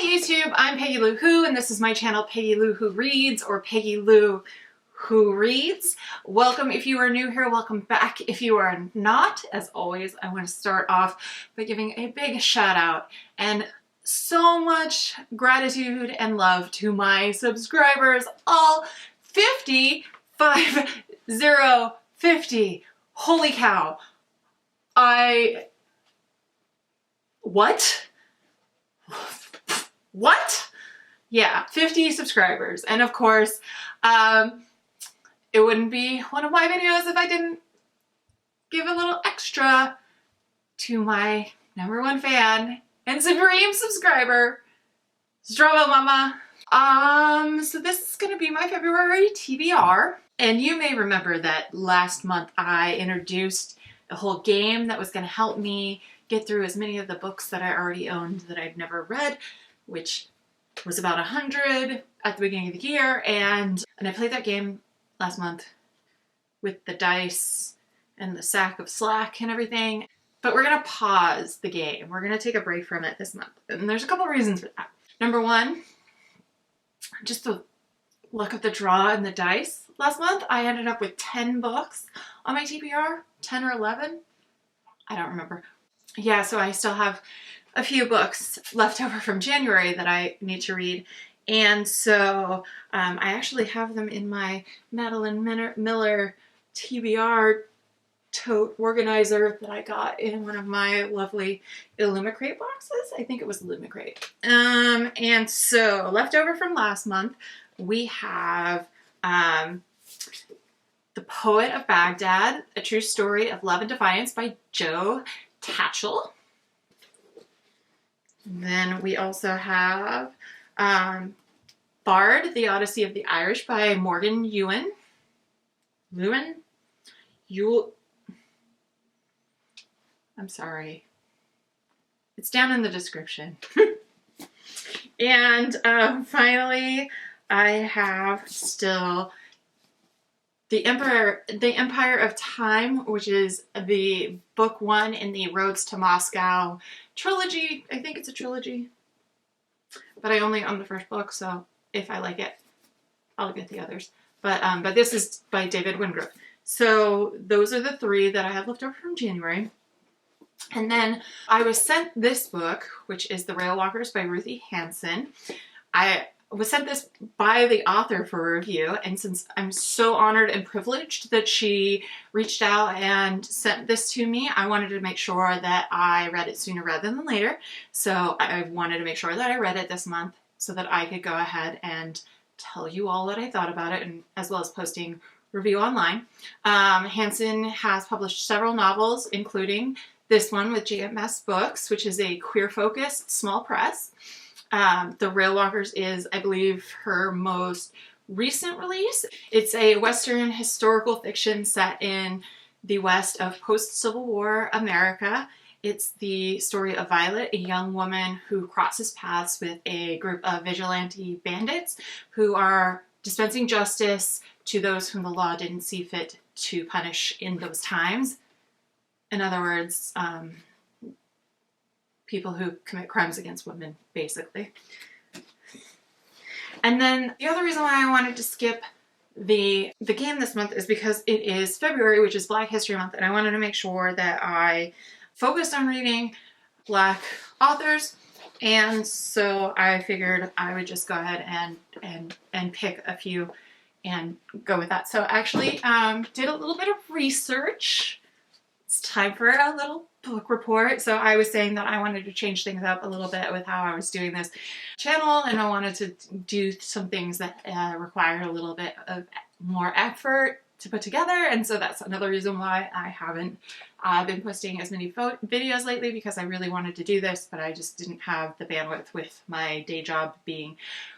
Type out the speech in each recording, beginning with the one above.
YouTube, I'm Peggy Lu Who, and this is my channel Peggy Lu Who Reads, or Peggy Lu Who Reads. Welcome if you are new here, welcome back if you are not. As always, I want to start off by giving a big shout out and so much gratitude and love to my subscribers, all 50. Holy cow. What? Yeah, 50 subscribers. And of course, it wouldn't be one of my videos if I didn't give a little extra to my #1 fan and supreme subscriber, Strava Mama. So this is gonna be my February TBR. And you may remember that last month I introduced a whole game that was gonna help me get through as many of the books that I already owned that I'd never read, which was about 100 at the beginning of the year. And I played that game last month with the dice and the sack of slack and everything. But we're gonna pause the game. We're gonna take a break from it this month. And there's a couple reasons for that. Number one, just the luck of the draw and the dice. Last month, I ended up with 10 books on my TBR, 10 or 11. I don't remember. Yeah, so I still have a few books left over from January that I need to read. And so I actually have them in my Madeline Miller TBR tote organizer that I got in one of my lovely Illumicrate boxes. I think it was Illumicrate. And so left over from last month, we have The Poet of Baghdad, A True Story of Love and Defiance by Joe Tatchell. Then we also have Bard, The Odyssey of the Irish by Morgan Ewan. I'm sorry. It's down in the description. And finally, I have still The Empire of Time, which is the book 1 in the Roads to Moscow trilogy. I think it's a trilogy, but I only own the first book, so if I like it, I'll get the others. But this is by David Wingrove. So those are the 3 that I have left over from January. And then I was sent this book, which is The Railwalkers by Ruthie Hanson. I was sent this by the author for review, and since I'm so honored and privileged that she reached out and sent this to me, I wanted to make sure that I read it sooner rather than later. So I wanted to make sure that I read it this month so that I could go ahead and tell you all what I thought about it, and as well as posting review online. Hanson has published several novels, including this one with JMS Books, which is a queer-focused small press. The Railwalkers is, I believe, her most recent release. It's a Western historical fiction set in the West of post-Civil War America. It's the story of Violet, a young woman who crosses paths with a group of vigilante bandits who are dispensing justice to those whom the law didn't see fit to punish in those times. In other words, people who commit crimes against women, basically. And then the other reason why I wanted to skip the game this month is because it is February, which is Black History Month, and I wanted to make sure that I focused on reading Black authors, and so I figured I would just go ahead and pick a few and go with that. So I actually did a little bit of research. It's time for a little book report. So I was saying that I wanted to change things up a little bit with how I was doing this channel, and I wanted to do some things that require a little bit of more effort to put together, and so that's another reason why I haven't been posting as many videos lately, because I really wanted to do this, but I just didn't have the bandwidth with my day job being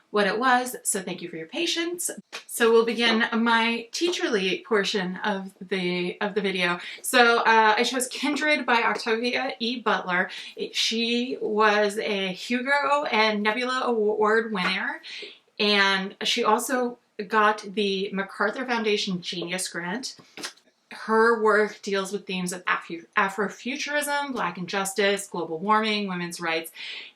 what it was. So thank you for your patience. So we'll begin my teacherly portion of the video. So I chose Kindred by Octavia E. Butler. She was a Hugo and Nebula Award winner, and she also got the MacArthur Foundation Genius Grant. Her work deals with themes of Afrofuturism, Black injustice, global warming, women's rights,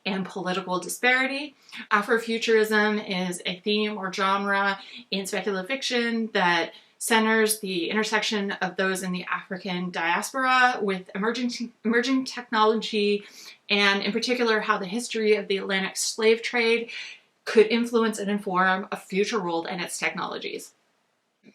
and political disparity. Afrofuturism is a theme or genre in speculative fiction that centers the intersection of those in the African diaspora with emerging technology, and in particular how the history of the Atlantic slave trade could influence and inform a future world and its technologies.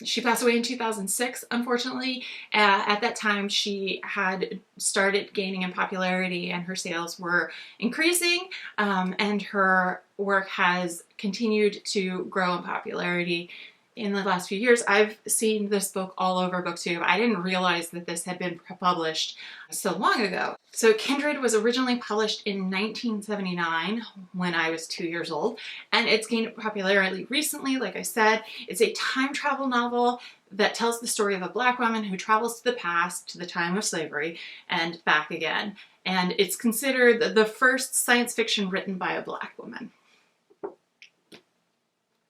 She passed away in 2006, unfortunately. At that time, she had started gaining in popularity and her sales were increasing, and her work has continued to grow in popularity in the last few years. I've seen this book all over booktube. I didn't realize that this had been published so long ago. So Kindred was originally published in 1979 when I was 2 years old, and it's gained popularity recently. Like I said, it's a time travel novel that tells the story of a Black woman who travels to the past, to the time of slavery, and back again. And it's considered the first science fiction written by a Black woman.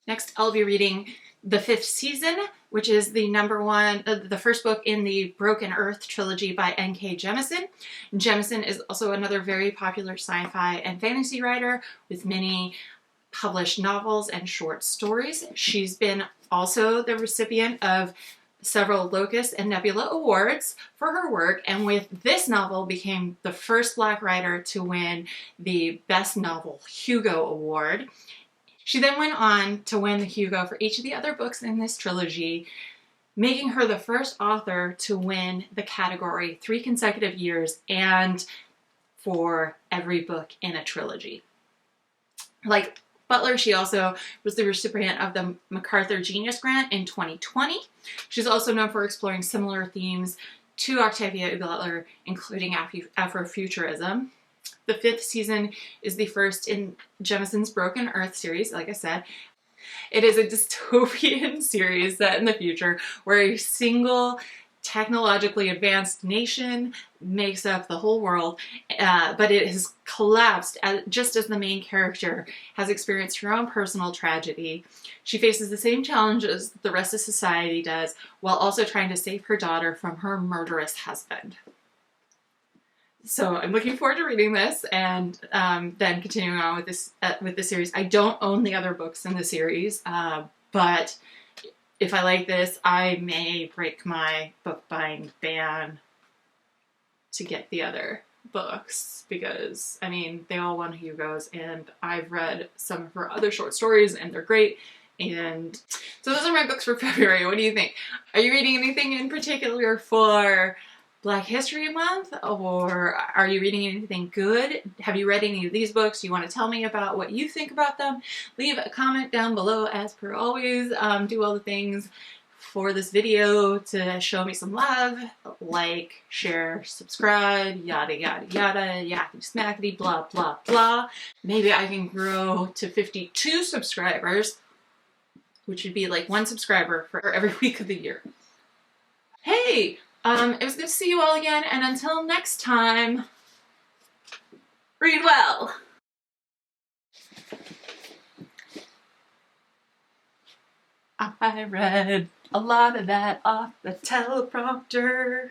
Next, I'll be reading The Fifth Season, which is the first book in the Broken Earth trilogy by N.K. Jemisin. Jemisin is also another very popular sci-fi and fantasy writer with many published novels and short stories. She's been also the recipient of several Locus and Nebula awards for her work, and with this novel became the first Black writer to win the Best Novel Hugo Award. She then went on to win the Hugo for each of the other books in this trilogy, making her the first author to win the category 3 consecutive years and for every book in a trilogy. Like Butler, she also was the recipient of the MacArthur Genius Grant in 2020. She's also known for exploring similar themes to Octavia Butler, including Afrofuturism. The Fifth Season is the first in Jemisin's Broken Earth series, like I said. It is a dystopian series set in the future where a single technologically advanced nation makes up the whole world, but it has collapsed just as the main character has experienced her own personal tragedy. She faces the same challenges the rest of society does, while also trying to save her daughter from her murderous husband. So I'm looking forward to reading this and then continuing on with this series. I don't own the other books in the series, but if I like this, I may break my book buying ban to get the other books because, I mean, they all won Hugos, and I've read some of her other short stories and they're great. And so those are my books for February. What do you think? Are you reading anything in particular for Black History Month, or are you reading anything good? Have you read any of these books? Do you want to tell me about what you think about them? Leave a comment down below as per always. Do all the things for this video to show me some love, like, share, subscribe, yada yada yada, yakety smackety, blah blah blah. Maybe I can grow to 52 subscribers, which would be like 1 subscriber for every week of the year. Hey! It was good to see you all again, and until next time, read well! I read a lot of that off the teleprompter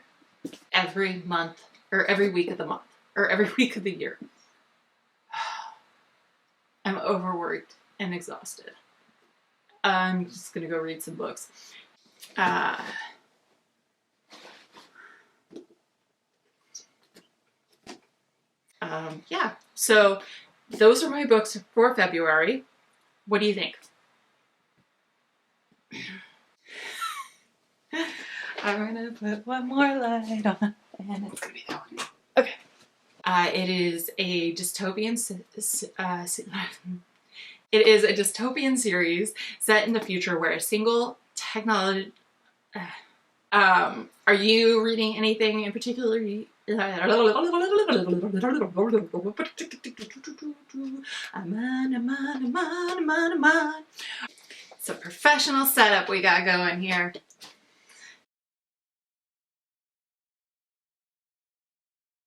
every month, or every week of the month, or every week of the year. I'm overworked and exhausted. I'm just gonna go read some books. Yeah, so those are my books for February. What do you think? I'm gonna put one more light on, and it's gonna be that one. Okay. It is a dystopian series set in the future where a single technology. Are you reading anything in particular? It's a professional setup we got going here.